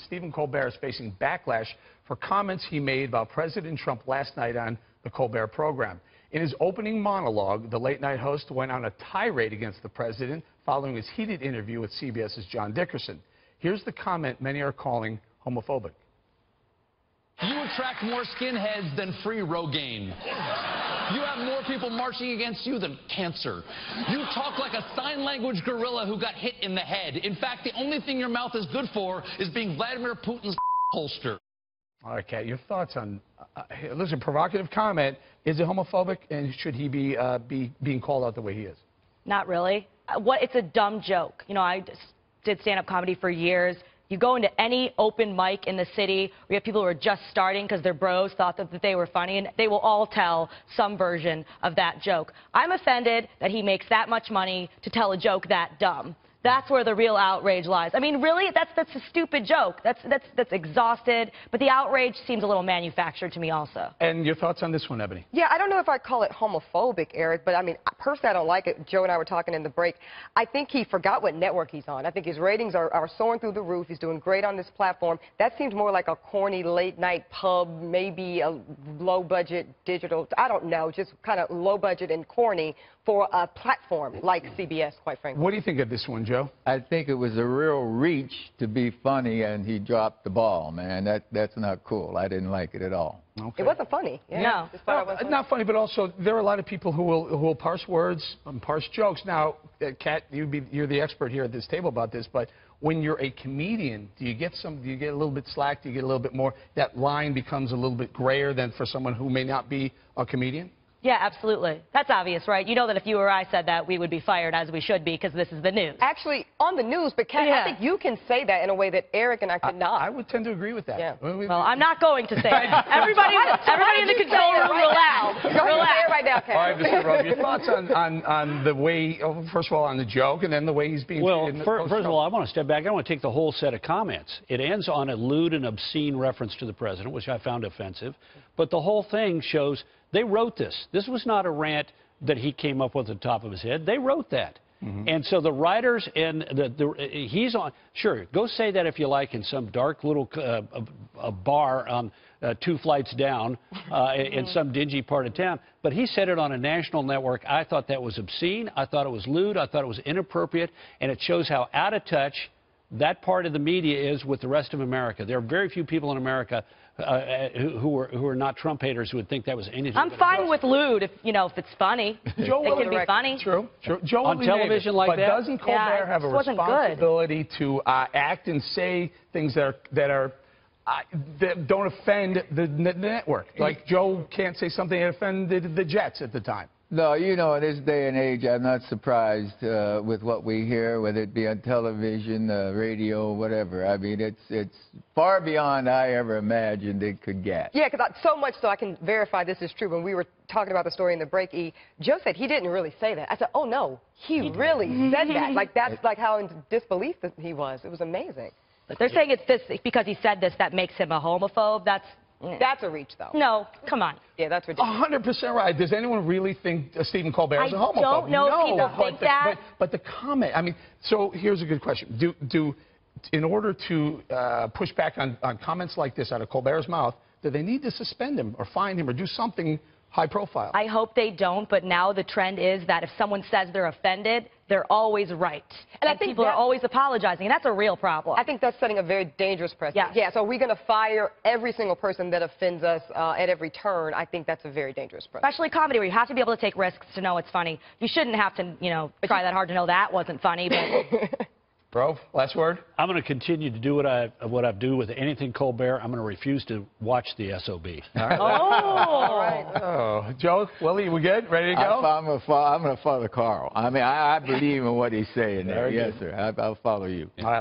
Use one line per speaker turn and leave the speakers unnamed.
Stephen Colbert is facing backlash for comments he made about President Trump last night on the Colbert program. In his opening monologue, the late-night host went on a tirade against the president following his heated interview with CBS's John Dickerson. Here's the comment many are calling homophobic.
You attract more skinheads than free Rogaine. You have more people marching against you than cancer. You talk like a sign language gorilla who got hit in the head. In fact, the only thing your mouth is good for is being Vladimir Putin's holster.
All right, Kat, your thoughts on, listen, provocative comment. Is it homophobic, and should he be being called out the way he is?
Not really. It's a dumb joke. You know, I did stand-up comedy for years. You go into any open mic in the city, we have people who are just starting because their bros thought that they were funny, and they will all tell some version of that joke. I'm offended that he makes that much money to tell a joke that dumb. That's where the real outrage lies. I mean, really, that's a stupid joke. That's exhausted. But the outrage seems a little manufactured to me also.
And your thoughts on this one, Ebony?
Yeah, I don't know if I'd call it homophobic, Eric, but I mean, personally, I don't like it. Joe and I were talking in the break. I think he forgot what network he's on. I think his ratings are soaring through the roof. He's doing great on this platform. That seems more like a corny late-night pub, maybe a low-budget digital, I don't know, just kind of low-budget and corny for a platform like CBS, quite frankly.
What do you think of this one, Joe?
I think it was a real reach to be funny, and he dropped the ball, man. That's not cool. I didn't like it at all.
Okay.
It wasn't funny. Yeah.
No, not funny, but also there are a lot of people who will parse words and parse jokes. Now, Kat, you're the expert here at this table about this, but when you're a comedian, do you get a little bit slack? Do you get a little bit more? That line becomes a little bit grayer than for someone who may not be a comedian?
Yeah, absolutely. That's obvious, right? You know that if you or I said that, we would be fired, as we should be, because this is the news.
Actually, on the news, but Kat, I think you can say that in a way that Eric and I could not.
I would tend to agree with that.
Yeah.
Well, I'm not going to say it. Everybody in the control room, relax.
Go ahead and say it right now, Kat.
All right, Mr. Rove, your thoughts on the way, first of all, on the joke, and then the way he's being treated in the
first of all, I want to step back. I want to take the whole set of comments. It ends on a lewd and obscene reference to the president, which I found offensive. But the whole thing shows they wrote this. This was not a rant that he came up with at the top of his head. They wrote that. And so the writers and he's on, sure, go say that if you like in some dark little a bar on 2 flights down in some dingy part of town. But he said it on a national network. I thought that was obscene. I thought it was lewd. I thought it was inappropriate. And it shows how out of touch that part of the media is with the rest of America. There are very few people in America who are not Trump haters who would think that was anything.
I'm fine with lewd if it's funny.
Joe,
it can be funny.
True. Joe
on television like
but
that.
But doesn't Colbert have a responsibility to act and say things that don't offend the network? Like Joe can't say something that offended the Jets at the time.
No, you know, in this day and age, I'm not surprised with what we hear, whether it be on television, radio, whatever. I mean, it's far beyond I ever imagined it could get.
Yeah, because so much so I can verify this is true. When we were talking about the story in the break, Joe said he didn't really say that. I said, oh, no, he really said that. Like, that's like how in disbelief that he was. It was amazing.
But they're saying it's this because he said this that makes him a homophobe.
That's a reach, though.
No, come on.
Yeah, that's ridiculous.
100% right. Does anyone really think Stephen Colbert is a homophobe?
I don't know if people think that.
But the comment, I mean, so here's a good question. In order to push back on comments like this out of Colbert's mouth, do they need to suspend him or fine him or do something high profile?
I hope they don't, but now the trend is that if someone says they're offended, they're always right. And I think people are always apologizing, and that's a real problem.
I think that's setting a very dangerous precedent.
Yeah.
So are we going to fire every single person that offends us at every turn? I think that's a very dangerous precedent.
Especially comedy, where you have to be able to take risks to know it's funny. You shouldn't have to, try that hard to know that wasn't funny. But
Bro, last word?
I'm going to continue to do what I do with anything Colbert. I'm going to refuse to watch the SOB.
All right.
All right.
Oh, Joe, Willie, we good? Ready to go?
I'm going to follow Carl. I mean, I believe in what he's saying there. Yes, sir. I'll follow you.
All right.